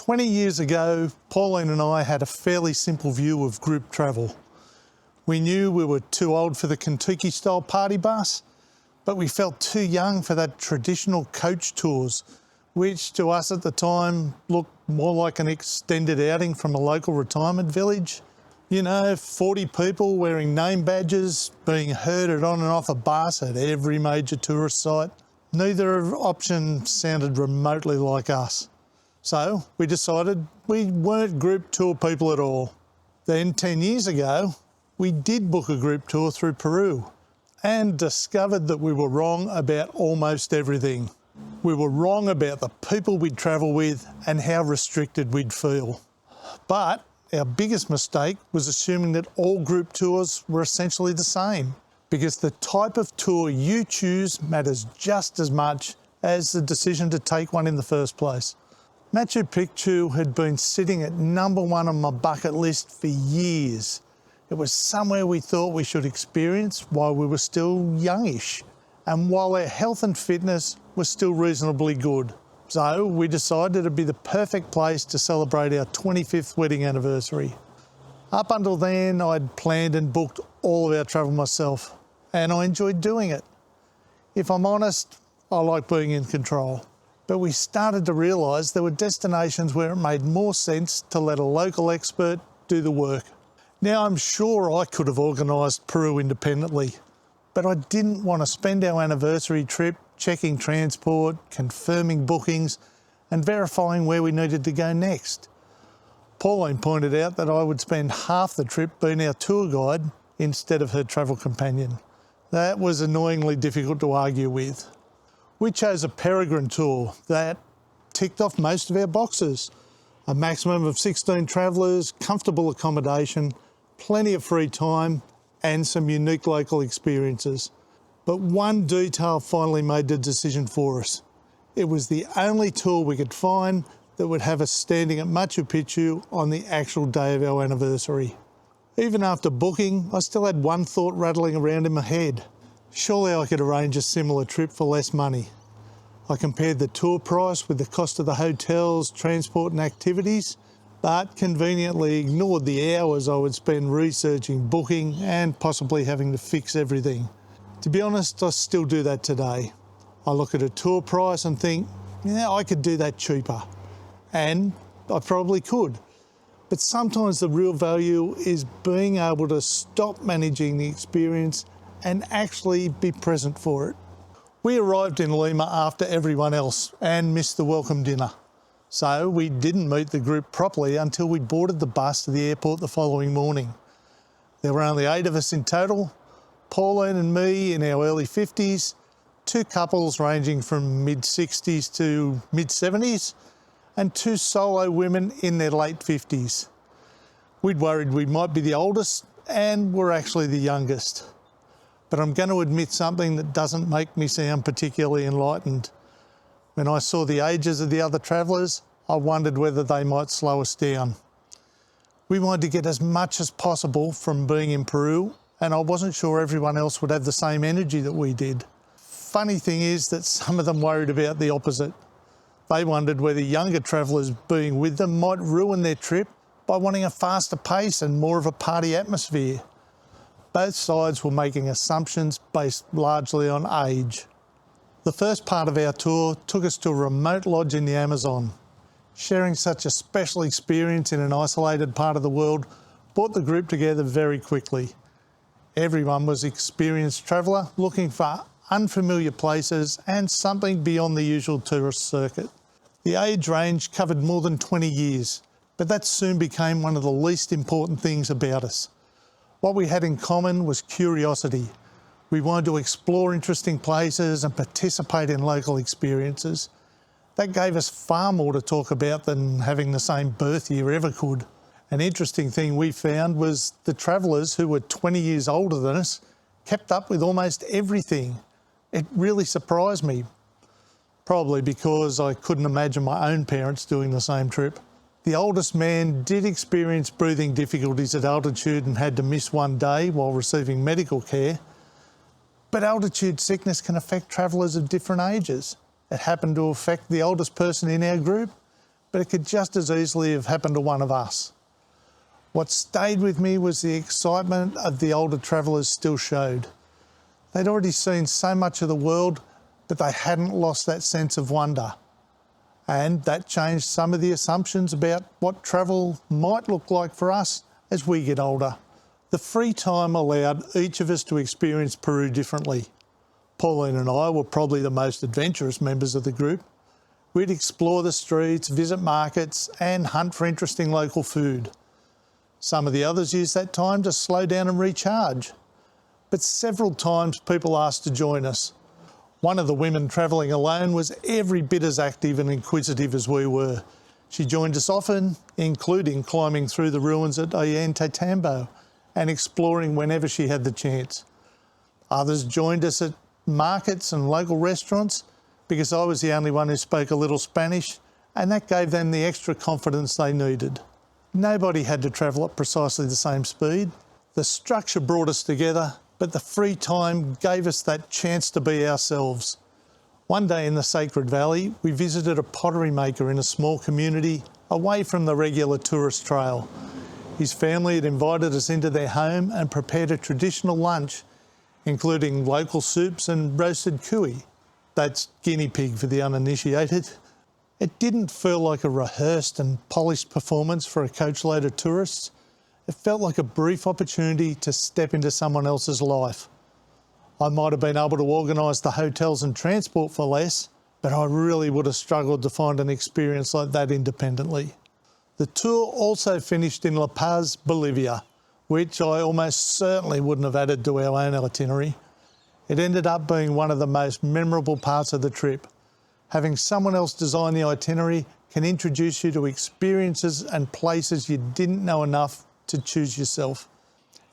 20 years ago, Pauline and I had a fairly simple view of group travel. We knew we were too old for the Kentucky-style party bus, but we felt too young for that traditional coach tours, which to us at the time looked more like an extended outing from a local retirement village. 40 people wearing name badges, being herded on and off a bus at every major tourist site. Neither option sounded remotely like us. So we decided we weren't group tour people at all. Then 10 years ago, we did book a group tour through Peru and discovered that we were wrong about almost everything. We were wrong about the people we'd travel with and how restricted we'd feel. But our biggest mistake was assuming that all group tours were essentially the same, because the type of tour you choose matters just as much as the decision to take one in the first place. Machu Picchu had been sitting at number one on my bucket list for years. It was somewhere we thought we should experience while we were still youngish, and while our health and fitness was still reasonably good. So we decided it'd be the perfect place to celebrate our 25th wedding anniversary. Up until then, I'd planned and booked all of our travel myself, and I enjoyed doing it. If I'm honest, I like being in control. But we started to realise there were destinations where it made more sense to let a local expert do the work. Now, I'm sure I could have organised Peru independently, but I didn't want to spend our anniversary trip checking transport, confirming bookings, and verifying where we needed to go next. Pauline pointed out that I would spend half the trip being our tour guide instead of her travel companion. That was annoyingly difficult to argue with. We chose a peregrine tour that ticked off most of our boxes. A maximum of 16 travellers, comfortable accommodation, plenty of free time, and some unique local experiences. But one detail finally made the decision for us. It was the only tour we could find that would have us standing at Machu Picchu on the actual day of our anniversary. Even after booking, I still had one thought rattling around in my head. Surely I could arrange a similar trip for less money. I compared the tour price with the cost of the hotels, transport and activities, but conveniently ignored the hours I would spend researching, booking and possibly having to fix everything. To be honest, I still do that today. I look at a tour price and think, I could do that cheaper. And I probably could. But sometimes the real value is being able to stop managing the experience and actually be present for it. We arrived in Lima after everyone else and missed the welcome dinner. So we didn't meet the group properly until we boarded the bus to the airport the following morning. There were only 8 of us in total, Pauline and me in our early 50s, 2 couples ranging from mid-60s to mid-70s, and 2 solo women in their late 50s. We'd worried we might be the oldest and were actually the youngest. But I'm going to admit something that doesn't make me sound particularly enlightened. When I saw the ages of the other travellers, I wondered whether they might slow us down. We wanted to get as much as possible from being in Peru, and I wasn't sure everyone else would have the same energy that we did. Funny thing is that some of them worried about the opposite. They wondered whether younger travellers being with them might ruin their trip by wanting a faster pace and more of a party atmosphere. Both sides were making assumptions based largely on age. The first part of our tour took us to a remote lodge in the Amazon. Sharing such a special experience in an isolated part of the world brought the group together very quickly. Everyone was experienced traveller looking for unfamiliar places and something beyond the usual tourist circuit. The age range covered more than 20 years, but that soon became one of the least important things about us. What we had in common was curiosity. We wanted to explore interesting places and participate in local experiences. That gave us far more to talk about than having the same birth year ever could. An interesting thing we found was the travellers who were 20 years older than us kept up with almost everything. It really surprised me, probably because I couldn't imagine my own parents doing the same trip. The oldest man did experience breathing difficulties at altitude and had to miss one day while receiving medical care. But altitude sickness can affect travellers of different ages. It happened to affect the oldest person in our group, but it could just as easily have happened to one of us. What stayed with me was the excitement of the older travellers still showed. They'd already seen so much of the world, but they hadn't lost that sense of wonder. And that changed some of the assumptions about what travel might look like for us as we get older. The free time allowed each of us to experience Peru differently. Pauline and I were probably the most adventurous members of the group. We'd explore the streets, visit markets, and hunt for interesting local food. Some of the others used that time to slow down and recharge. But several times people asked to join us. One of the women travelling alone was every bit as active and inquisitive as we were. She joined us often, including climbing through the ruins at Tambo and exploring whenever she had the chance. Others joined us at markets and local restaurants because I was the only one who spoke a little Spanish, and that gave them the extra confidence they needed. Nobody had to travel at precisely the same speed. The structure brought us together, but the free time gave us that chance to be ourselves. One day in the Sacred Valley, we visited a pottery maker in a small community away from the regular tourist trail. His family had invited us into their home and prepared a traditional lunch, including local soups and roasted cuy. That's guinea pig for the uninitiated. It didn't feel like a rehearsed and polished performance for a coachload of tourists. It felt like a brief opportunity to step into someone else's life. I might have been able to organise the hotels and transport for less, but I really would have struggled to find an experience like that independently. The tour also finished in La Paz, Bolivia, which I almost certainly wouldn't have added to our own itinerary. It ended up being one of the most memorable parts of the trip. Having someone else design the itinerary can introduce you to experiences and places you didn't know enough to choose yourself.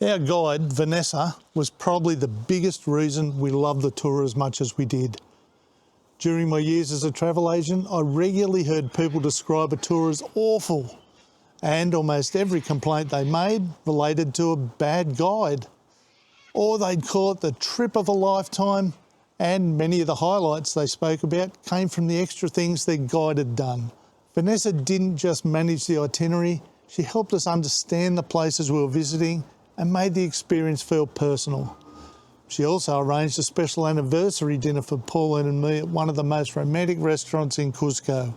Our guide, Vanessa, was probably the biggest reason we loved the tour as much as we did. During my years as a travel agent, I regularly heard people describe a tour as awful, and almost every complaint they made related to a bad guide. Or they'd call it the trip of a lifetime, and many of the highlights they spoke about came from the extra things their guide had done. Vanessa didn't just manage the itinerary, she helped us understand the places we were visiting and made the experience feel personal. She also arranged a special anniversary dinner for Pauline and me at one of the most romantic restaurants in Cusco.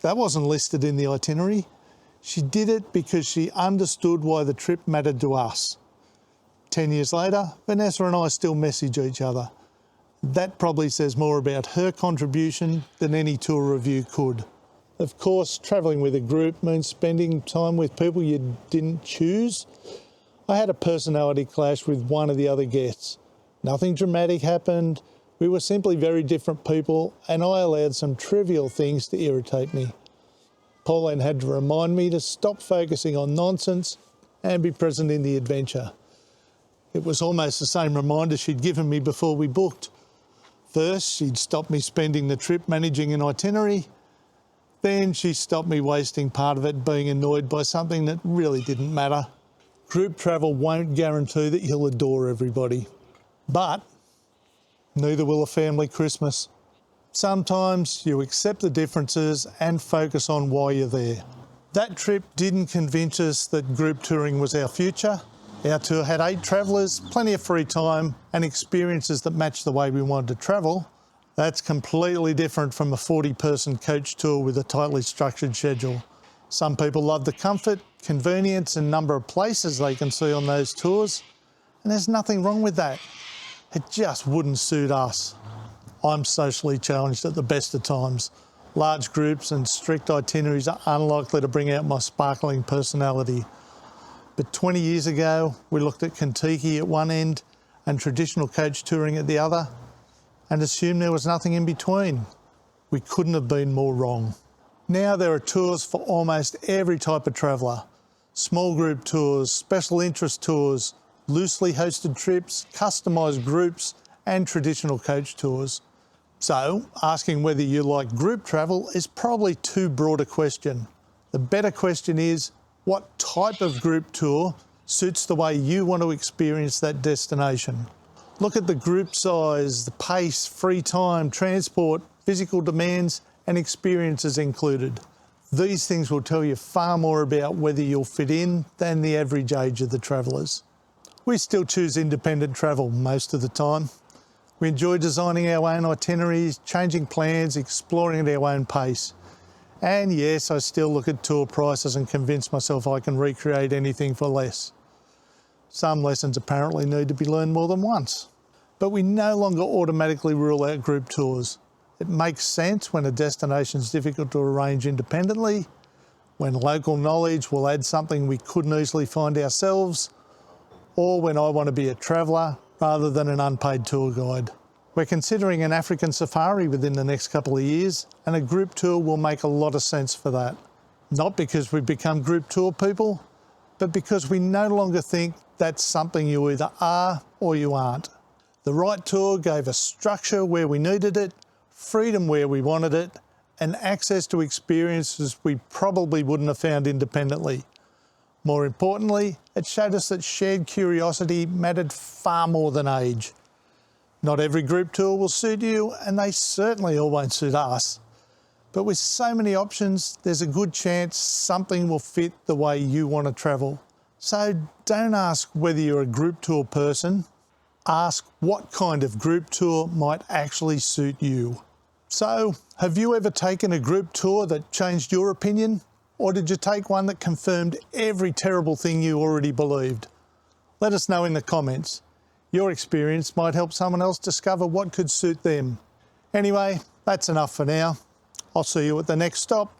That wasn't listed in the itinerary. She did it because she understood why the trip mattered to us. 10 years later, Vanessa and I still message each other. That probably says more about her contribution than any tour review could. Of course, travelling with a group means spending time with people you didn't choose. I had a personality clash with one of the other guests. Nothing dramatic happened. We were simply very different people, and I allowed some trivial things to irritate me. Pauline had to remind me to stop focusing on nonsense and be present in the adventure. It was almost the same reminder she'd given me before we booked. First, she'd stopped me spending the trip managing an itinerary. Then she stopped me wasting part of it being annoyed by something that really didn't matter. Group travel won't guarantee that you'll adore everybody, but neither will a family Christmas. Sometimes you accept the differences and focus on why you're there. That trip didn't convince us that group touring was our future. Our tour had 8 travellers, plenty of free time and experiences that matched the way we wanted to travel. That's completely different from a 40-person coach tour with a tightly structured schedule. Some people love the comfort, convenience and number of places they can see on those tours, and there's nothing wrong with that. It just wouldn't suit us. I'm socially challenged at the best of times. Large groups and strict itineraries are unlikely to bring out my sparkling personality. But 20 years ago, we looked at Kentucky at one end and traditional coach touring at the other, and assumed there was nothing in between. We couldn't have been more wrong. Now there are tours for almost every type of traveller. Small group tours, special interest tours, loosely hosted trips, customised groups and traditional coach tours. So, asking whether you like group travel is probably too broad a question. The better question is, what type of group tour suits the way you want to experience that destination? Look at the group size, the pace, free time, transport, physical demands and experiences included. These things will tell you far more about whether you'll fit in than the average age of the travellers. We still choose independent travel most of the time. We enjoy designing our own itineraries, changing plans, exploring at our own pace. And yes, I still look at tour prices and convince myself I can recreate anything for less. Some lessons apparently need to be learned more than once. But we no longer automatically rule out group tours. It makes sense when a destination is difficult to arrange independently, when local knowledge will add something we couldn't easily find ourselves, or when I want to be a traveller rather than an unpaid tour guide. We're considering an African safari within the next couple of years, and a group tour will make a lot of sense for that. Not because we've become group tour people, but because we no longer think that's something you either are or you aren't. The right tour gave us structure where we needed it, freedom where we wanted it, and access to experiences we probably wouldn't have found independently. More importantly, it showed us that shared curiosity mattered far more than age. Not every group tour will suit you, and they certainly all won't suit us. But with so many options, there's a good chance something will fit the way you want to travel. So don't ask whether you're a group tour person. Ask what kind of group tour might actually suit you. So, have you ever taken a group tour that changed your opinion? Or did you take one that confirmed every terrible thing you already believed? Let us know in the comments. Your experience might help someone else discover what could suit them. Anyway, that's enough for now. I'll see you at the next stop.